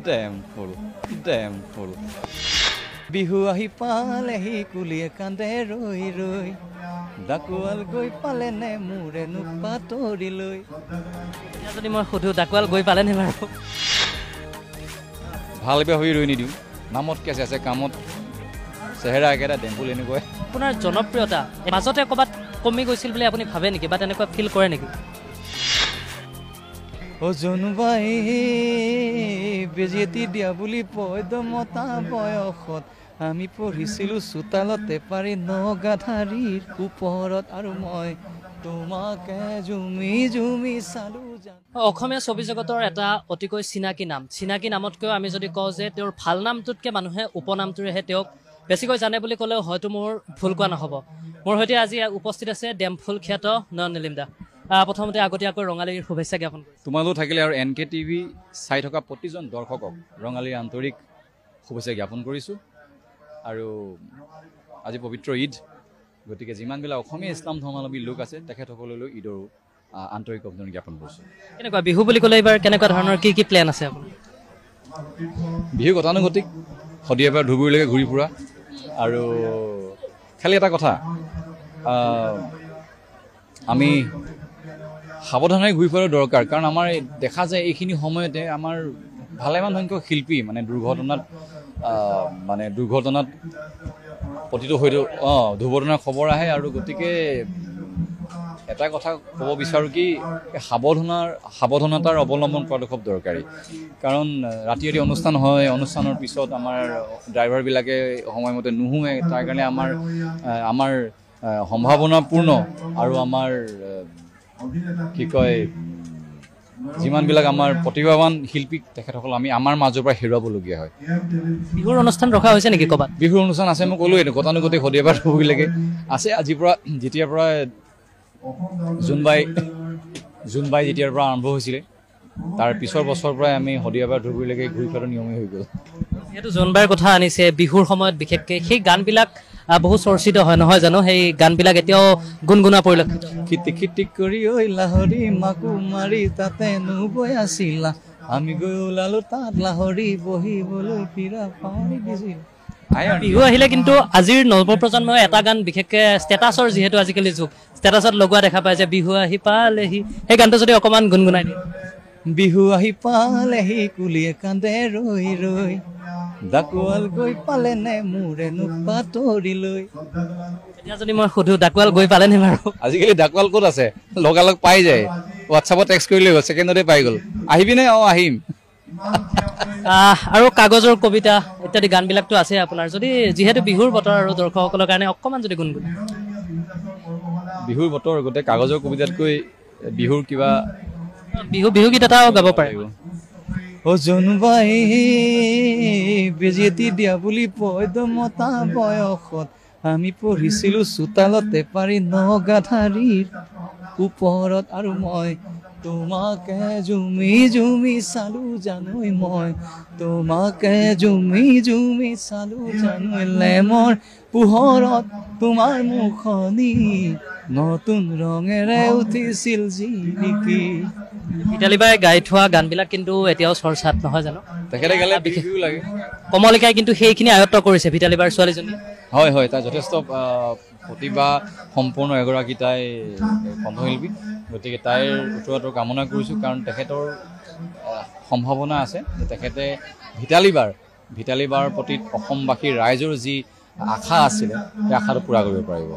Dam ফুল বিহু আহি পালেহি কুলিয়ে কান্দে ৰৈ ৰৈ ডাকুৱাল গৈ পালে নে মোৰেনো পাতৰি লৈ যদি মই সুধো ডাকুৱাল গৈ পালেনে বাৰু ভাল বেয়া হৈ ৰৈ নিদিওঁ নামত কেছে আছে কামত চেহেৰা একেটা ডেম্পুল এনেকুৱাই আপোনাৰ জনপ্ৰিয়তা মাজতে ক'ৰবাত কমি গৈছিল বুলি আপুনি ভাবে নেকি বা তেনেকুৱা ফিল কৰে নেকি অ জোনবাই বেজেতি দিয়া বুলি পয়দমতা বয়সত আমি পঢ়িছিলোঁ চোতালতে পাৰি নগাধাৰীৰ ওপৰত আৰু মই তোমাকে জুমি জুমি চালো অসমীয়া ছবি জগতৰ এটা অতিকৈ চিনাকি নামতকৈ আমি যদি কওঁ যে তেওঁৰ ভাল নামটোতকৈ মানুহে উপনামটোৰেহে তেওঁক বেছিকৈ জানে বুলি ক'লেও হয়তো মোৰ ভুল কোৱা নহ'ব মোৰ সৈতে আজি উপস্থিত আছে ডেমফুল খ্যাত নয়ন নীলিম দা প্ৰথমতে আগতীয়াকৈ ৰঙালীৰ শুভেচ্ছা জ্ঞাপন কৰিছোঁ তোমালোক থাকিলে আৰু NK TV চাই থকা প্ৰতিজন দৰ্শকক ৰঙালীৰ আন্তৰিক শুভেচ্ছা জ্ঞাপন কৰিছোঁ আৰু আজি পবিত্ৰ ঈদ গতিকে যিমানবিলাক অসমীয়া ইছলাম ধৰ্মাৱলম্বী লোক আছে তেখেতসকললৈ ঈদৰো আন্তৰিক অভিনন্দন জ্ঞাপন কৰিছোঁ কেনেকুৱা বিহু বুলি ক'লে এইবাৰ কেনেকুৱা ধৰণৰ কি প্লেন আছে আপোনাৰ বিহু গতানুগতিক শদিয়াৰ পৰা ধুবুৰীলৈকে ঘূৰি ফুৰা আৰু খালি এটা কথা আমি সাৱধানে ঘূৰি ফুৰাটো দৰকাৰ কাৰণ আমাৰ দেখা যায় এইখিনি সময়তে আমাৰ ভালেমান সংখ্যক শিল্পী মানে দুৰ্ঘটনাত পতিত হয়তো দুৰ্ঘটনাৰ খবৰ আহে আৰু গতিকে এটা কথা ক'ব বিচাৰোঁ কি সাৱধানতাৰ অৱলম্বন কৰাটো খুব দৰকাৰী কাৰণ ৰাতি অনুষ্ঠান হয় অনুষ্ঠানৰ পিছত আমাৰ ড্ৰাইভাৰবিলাকে সময়মতে নুশুৱে তাৰ কাৰণে আমাৰ সম্ভাৱনাপূৰ্ণ আৰু আমাৰ কি কয় যিমানবিলাক আমাৰ প্ৰতিভাৱান শিল্পী তেখেতসকল আমি আমাৰ মাজৰ পৰা হেৰুৱাবলগীয়া হয় বিহুৰ অনুষ্ঠান ৰখা হৈছে নেকি ক'ৰবাত বিহুৰ অনুষ্ঠান আছে মই ক'লোৱে গতানুগতিক শদিয়াৰ পৰা ধুবুৰীলৈকে আছে আজিৰ পৰা যেতিয়াৰ পৰা জোনবাই যেতিয়াৰ পৰা আৰম্ভ হৈছিলে তাৰ পিছৰ বছৰৰ পৰাই আমি শদিয়াৰ পৰা ধুবুৰীলৈকে ঘূৰি ফুৰাটো নিয়মেই হৈ গ'ল যিহেতু জোনবাইৰ কথা আনিছে বিহুৰ সময়ত বিশেষকৈ সেই গানবিলাক বহু চৰ্চিত হয় নহয় জানো সেই গানবিলাক এতিয়াও গুণগুণা পৰিলক্ষিত খিটিক কৰি ঐ লাহৰি মাকো মাৰি তাতে নুবৈ আছিলা আমি গৈ ওলালো তাত লাহৰি বহিবলৈ ফিৰা পাৰি দিছিল বিহু আহিলে কিন্তু আজিৰ নৱপ্ৰজন্মই এটা গান বিশেষকৈ ষ্টেটাছৰ যিহেতু আজিকালি যুগ ষ্টেটাছত লগোৱা দেখা পায় যে বিহু আহি পালেহি সেই গানটো যদি অকণমান গুণগুণাই দিয়ে বিহু আহি পালেহি কুলিয়ে কান্দে ৰৈ ৰৈ ডাকুৱাল গৈ পালে নে মোৰেনো পাতৰি লৈ এতিয়া যদি মই সুধো ডাকুৱাল গৈ পালেনে বাৰু আজিকালি ডাকুৱাল ক'ত আছে লগালগ পাই যায় হোৱাটছআপত টেক্সট কৰিলে হ'ল ছেকেণ্ডতে পাই গ'ল আহিবিনে আহিম আৰু কাগজৰ কবিতা ইত্যাদি গানবিলাকতো আছে আপোনাৰ যদি যিহেতু বিহুৰ বতৰ আৰু দৰ্শকসকলৰ কাৰণে অকণমান যদি গুণগুণ বিহুৰ বতৰ গোটেই কাগজৰ কবিতাতকৈ বিহুৰ কিবা বিহু গীত এটাও গাব পাৰে অ জোনবাই বেজেতি দিয়া বুলি পয়দমতা বয়সত আমি পঢ়িছিলোঁ চোতালতে পাৰি নগাধাৰীৰ ওপৰত আৰু মই তোমাকে জুমি জুমি চালো জানৈ মই তোমাকে জুমি জুমি চালো জানৈ লেমৰ পোহৰত তোমাৰ মুখনি নতুন ৰঙেৰে উঠিছিল জিলিকি ভিতালী বাই গাই থোৱা গানবিলাক কিন্তু এতিয়াও চৰ্চাত নহয় জানো তেখেতে গালে বিশেষও লাগে কমলিকাই কিন্তু সেইখিনি আয়ত্ব কৰিছে ভিতালী বাৰ ছোৱালীজনী হয় হয় তাই যথেষ্ট প্ৰতিভা সম্পূৰ্ণ এগৰাকী তাই কণ্ঠশিল্পী গতিকে তাইৰ উত্তৰাধিকাৰ কামনা কৰিছোঁ কাৰণ তেখেতৰ সম্ভাৱনা আছে যে তেখেতে ভিতালী বাৰ প্ৰতি অসমবাসীৰ ৰাইজৰ যি আশা আছিলে সেই আশাটো পূৰা কৰিব পাৰিব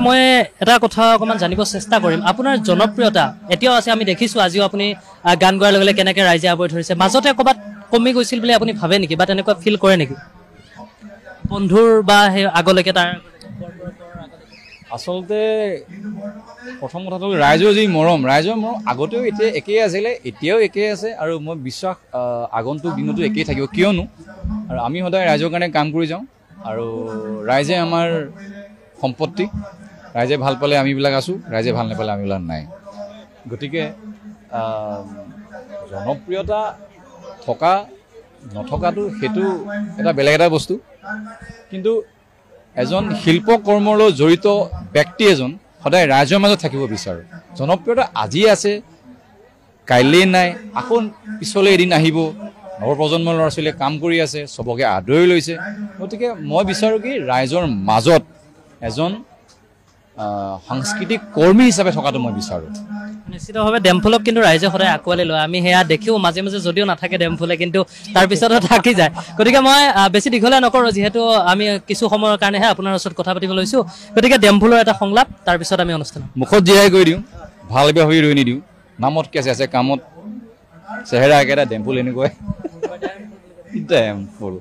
মই এটা কথা অকণমান জানিব চেষ্টা কৰিম আপোনাৰ জনপ্ৰিয়তা এতিয়াও আছে আমি দেখিছোঁ আজিও আপুনি গান গোৱাৰ লগে লগে কেনেকৈ ৰাইজে আৱৰি ধৰিছে মাজতে ক'ৰবাত কমি গৈছিল বুলি আপুনি ভাবে নেকি বা তেনেকুৱা ফিল কৰে নেকি বন্ধুৰ বা সেই আগলৈকে তাৰ আচলতে প্ৰথম কথাটো ৰাইজৰ যি মৰম আগতেও এতিয়া একেই আছিলে এতিয়াও একেই আছে আৰু মই বিশ্বাস আগন্তুক দিনতো একেই থাকিব কিয়নো আৰু আমি সদায় ৰাইজৰ কাৰণে কাম কৰি যাওঁ আৰু ৰাইজে আমাৰ সম্পত্তি ৰাইজে ভাল পালে আমিবিলাক আছোঁ ৰাইজে ভাল নাপালে আমিবিলাক নাই গতিকে জনপ্ৰিয়তা থকা নথকাটো সেইটো এটা বেলেগ এটা বস্তু কিন্তু এজন শিল্পকৰ্মৰ লগত জড়িত ব্যক্তি এজন সদায় ৰাইজৰ মাজত থাকিব বিচাৰোঁ জনপ্ৰিয়তা আজি আছে কাইলৈ নাই আকৌ পিছলৈ এদিন আহিব নৱপ্ৰজন্মৰ ল'ৰা ছোৱালীয়ে কাম কৰি আছে, চবকে আদৰি লৈছে। গতিকে মই বিচাৰোঁ কি ৰাইজৰ মাজত এজন সাংস্কৃতিক কৰ্মী হিচাপে থকাটো মই বিচাৰোঁ। নিশ্চিতভাৱে ডেমফুলক কিন্তু ৰাইজে সদায় আঁকোৱালি লয়। আমি সেয়া দেখিও মাজে মাজে যদিও নাথাকে ডেমফুলে, কিন্তু তাৰপিছতো থাকি যায়। গতিকে মই বেছি দীঘলীয়া নকৰোঁ, যিহেতু আমি কিছু সময়ৰ কাৰণেহে আপোনাৰ ওচৰত কথা পাতিব লৈছোঁ। গতিকে ডেমফুলৰ এটা সংলাপ, তাৰপিছত আমি অনুষ্ঠান মুখত জীয়াই কৰি দিওঁ, ভাল বেয়া হৈ ৰৈ নিদিওঁ। নামত কেঁচে আছে কামত চেহেৰা একেটা, ডেমফুল এনেকুৱাই। ডেমফুল